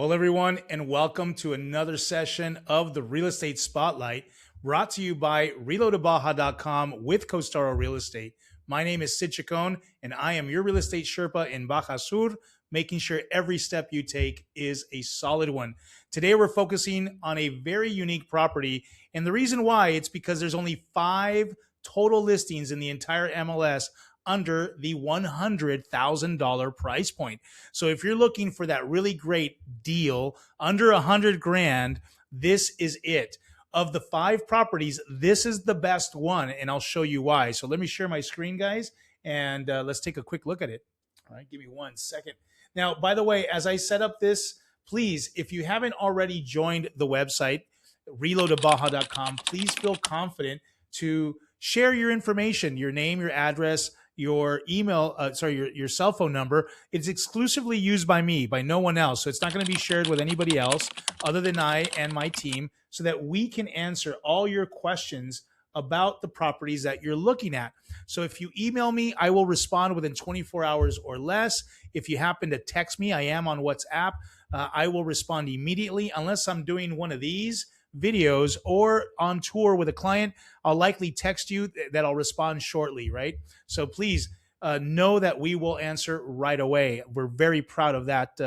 Hello, everyone, and welcome to another session of the Real Estate Spotlight brought to you by reloadabaja.com with Costaro Real Estate. My name is Cid Chacón, and I am your real estate Sherpa in Baja Sur, making sure every step you take is a solid one. Today, we're focusing on a very unique property, and the reason why it's because there's only 5 total listings in the entire MLS under the $100,000 price point. So if you're looking for that really great deal under 100 grand, this is it. Of the 5 properties, this is the best one, and I'll show you why. So let me share my screen, guys, and let's take a quick look at it. All right, give me 1 second. Now, by the way, as I set up this, please, if you haven't already joined the website, reloadabaja.com, please feel confident to share your information, your name, your address, your email, your cell phone number. It's exclusively used by me, by no one else. So it's not going to be shared with anybody else other than I and my team, so that we can answer all your questions about the properties that you're looking at. So if you email me, I will respond within 24 hours or less. If you happen to text me, I am on WhatsApp. I will respond immediately, unless I'm doing one of these videos or on tour with a client. I'll likely text you that I'll respond shortly, right? So please know that we will answer right away. We're very proud of that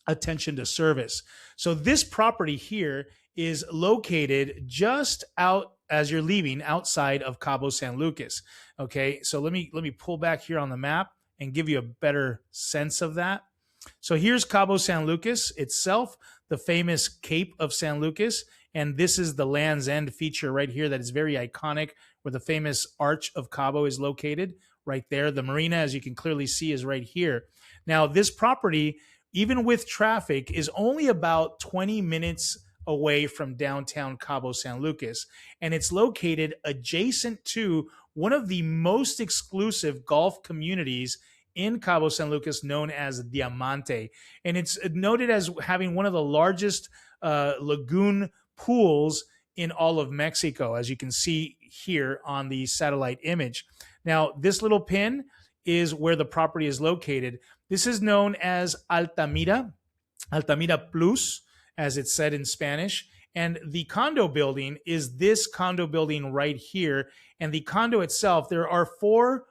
attention to service. So this property here is located just out as you're leaving outside of Cabo San Lucas. Okay, so let me pull back here on the map and give you a better sense of that. So here's Cabo San Lucas itself, the famous Cape of San Lucas, and this is the Land's End feature right here that is very iconic, where the famous Arch of Cabo is located right there. The marina, as you can clearly see, is right here. Now, this property, even with traffic, is only about 20 minutes away from downtown Cabo San Lucas, and it's located adjacent to one of the most exclusive golf communities in Cabo San Lucas, known as Diamante. And it's noted as having one of the largest lagoon pools in all of Mexico, as you can see here on the satellite image. Now, this little pin is where the property is located. This is known as Altamira Plus, as it's said in Spanish. And the condo building is this condo building right here. And the condo itself, there are four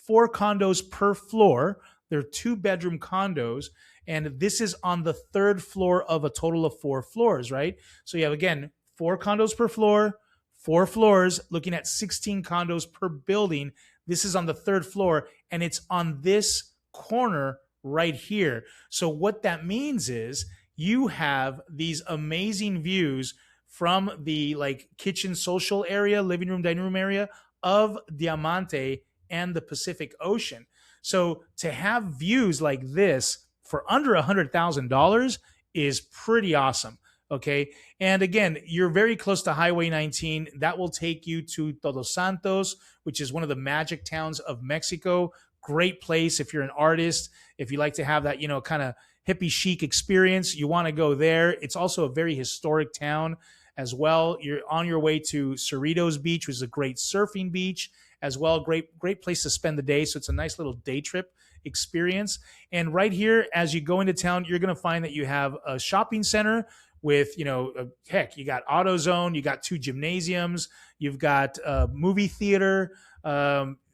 condos per floor. They're 2-bedroom condos, and this is on the 3rd floor of a total of 4 floors, right? So you have, again, 4 condos per floor, 4 floors, looking at 16 condos per building. This is on the 3rd floor, and it's on this corner right here. So what that means is you have these amazing views from the kitchen social area, living room, dining room area of Diamante and the Pacific Ocean. So to have views like this for under $100,000 is pretty awesome. Okay. And again, you're very close to Highway 19. That will take you to Todos Santos, which is one of the magic towns of Mexico. Great place if you're an artist, if you like to have that, kind of hippie chic experience, you want to go there. It's also a very historic town as well. You're on your way to Cerritos Beach, which is a great surfing beach as well. Great place to spend the day. So it's a nice little day trip experience. And right here, as you go into town, you're going to find that you have a shopping center with, you got AutoZone, you got 2 gymnasiums, you've got a movie theater,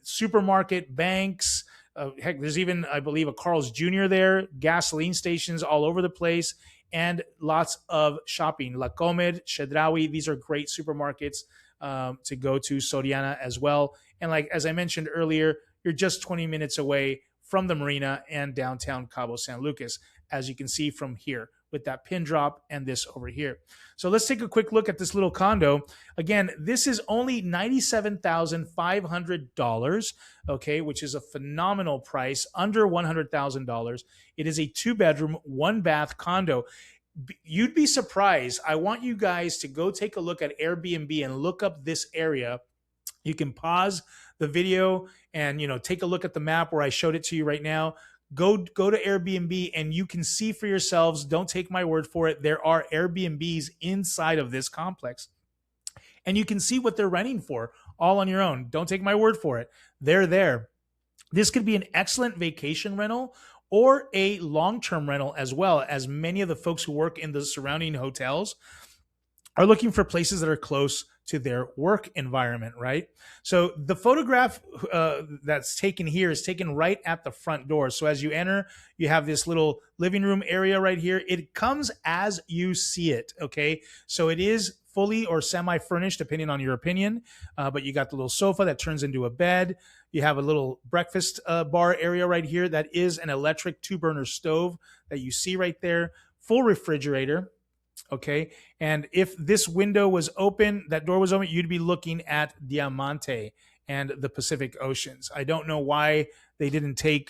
supermarket, banks. There's even, I believe, a Carl's Jr. there, gasoline stations all over the place, and lots of shopping. La Comed, Chedraui, these are great supermarkets to go to. Soriana as well. And as I mentioned earlier, you're just 20 minutes away from the marina and downtown Cabo San Lucas, as you can see from here with that pin drop and this over here. So let's take a quick look at this little condo. Again, this is only $97,500, okay, which is a phenomenal price, under $100,000. It is a 2-bedroom, 1-bath condo. You'd be surprised. I want you guys to go take a look at Airbnb and look up this area. You can pause the video and take a look at the map where I showed it to you right now. Go to Airbnb and you can see for yourselves. Don't take my word for it. There are Airbnbs inside of this complex, and you can see what they're renting for all on your own. Don't take my word for it. They're there. This could be an excellent vacation rental or a long-term rental as well, as many of the folks who work in the surrounding hotels are looking for places that are close to their work environment, right? So the photograph that's taken here is taken right at the front door. So as you enter, you have this little living room area right here. It comes as you see it, okay? So it is fully or semi-furnished, depending on your opinion, but you got the little sofa that turns into a bed. You have a little breakfast bar area right here that is an electric 2-burner stove that you see right there, full refrigerator. Okay. And if this window was open, that door was open, you'd be looking at Diamante and the Pacific Oceans. I don't know why they didn't take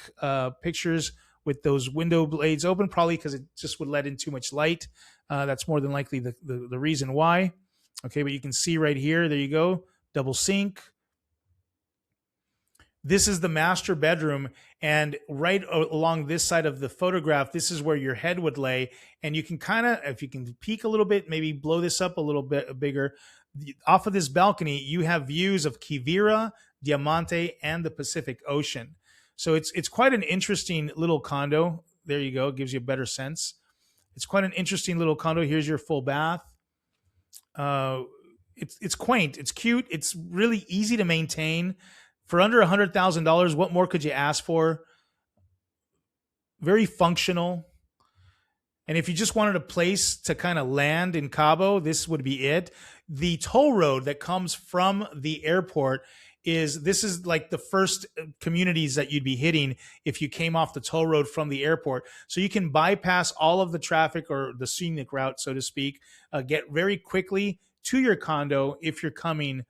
pictures with those window blades open, probably because it just would let in too much light. That's more than likely the reason why. Okay. But you can see right here, there you go, double sink. This is the master bedroom, and right along this side of the photograph, this is where your head would lay. And you can kind of, if you can peek a little bit, maybe blow this up a little bit bigger. Off of this balcony, you have views of Quivira, Diamante, and the Pacific Ocean. So it's quite an interesting little condo. There you go, gives you a better sense. It's quite an interesting little condo. Here's your full bath. It's quaint, it's cute, it's really easy to maintain. For under $100,000, what more could you ask for? Very functional. And if you just wanted a place to kind of land in Cabo, this would be it. The toll road that comes from the airport this is like the first communities that you'd be hitting if you came off the toll road from the airport. So you can bypass all of the traffic, or the scenic route, so to speak, get very quickly to your condo if you're coming.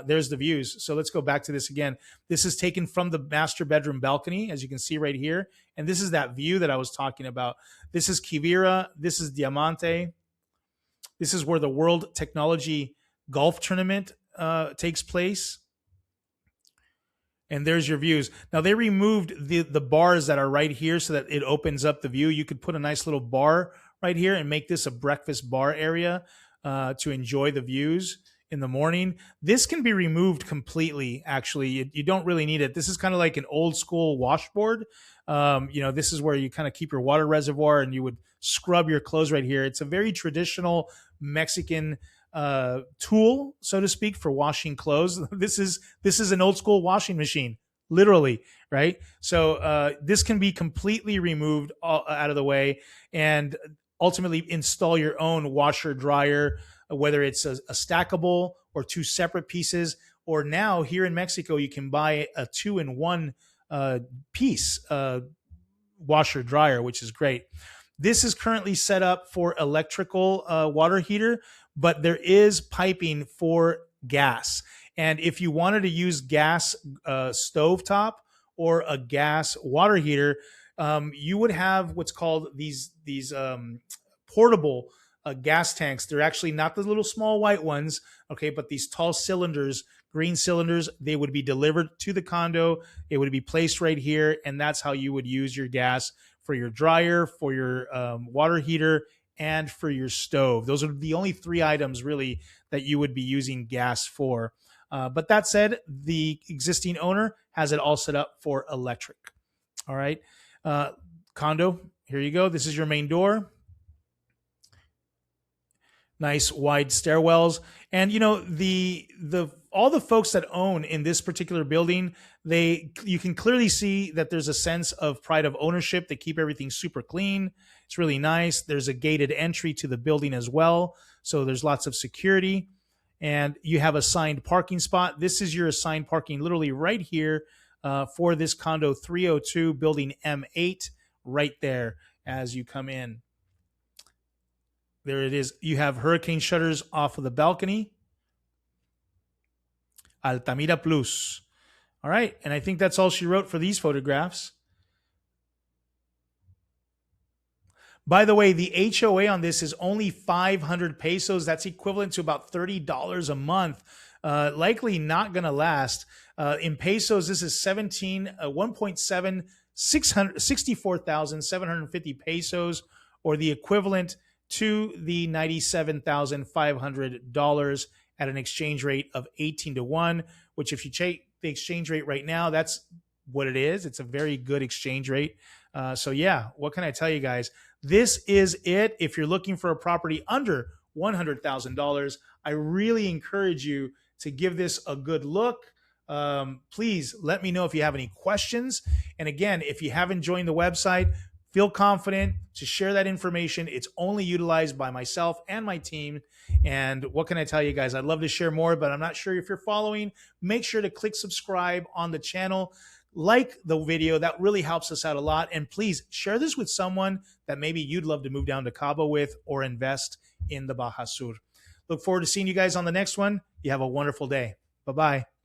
There's the views. So let's go back to this again. This is taken from the master bedroom balcony, as you can see right here. And this is that view that I was talking about. This is Quivira. This is Diamante. This is where the World Technology Golf Tournament takes place. And there's your views. Now, they removed the bars that are right here so that it opens up the view. You could put a nice little bar right here and make this a breakfast bar area to enjoy the views in the morning. This can be removed completely. Actually, you don't really need it. This is kind of like an old school washboard. This is where you kind of keep your water reservoir, and you would scrub your clothes right here. It's a very traditional Mexican tool, so to speak, for washing clothes. This is an old school washing machine, literally, right? So this can be completely removed out of the way, and ultimately install your own washer dryer, whether it's a stackable or two separate pieces, or now here in Mexico, you can buy a 2-in-1 piece washer dryer, which is great. This is currently set up for electrical water heater, but there is piping for gas. And if you wanted to use gas stovetop or a gas water heater, you would have what's called these portable gas tanks. They're actually not the little small white ones, okay, but these tall cylinders, green cylinders. They would be delivered to the condo. It would be placed right here, and that's how you would use your gas for your dryer, for your water heater, and for your stove. Those are the only 3 items really that you would be using gas for. But that said, the existing owner has it all set up for electric. All right. Condo, here you go. This is your main door. Nice wide stairwells. And all the folks that own in this particular building, you can clearly see that there's a sense of pride of ownership. They keep everything super clean. It's really nice. There's a gated entry to the building as well, so there's lots of security. And you have assigned parking spot. This is your assigned parking literally right here for this condo 302 building M8 right there as you come in. There it is. You have hurricane shutters off of the balcony. Altamira Plus. All right. And I think that's all she wrote for these photographs. By the way, the HOA on this is only 500 pesos. That's equivalent to about $30 a month. Likely not going to last. In pesos, this is 64,750 pesos, or the equivalent to the $97,500 at an exchange rate of 18 to 1, which if you take the exchange rate right now, that's what it is. It's a very good exchange rate. So yeah, what can I tell you guys? This is it. If you're looking for a property under $100,000, I really encourage you to give this a good look. Please let me know if you have any questions. And again, if you haven't joined the website, feel confident to share that information. It's only utilized by myself and my team. And what can I tell you guys? I'd love to share more, but I'm not sure if you're following. Make sure to click subscribe on the channel. Like the video. That really helps us out a lot. And please share this with someone that maybe you'd love to move down to Cabo with or invest in the Baja Sur. Look forward to seeing you guys on the next one. You have a wonderful day. Bye-bye.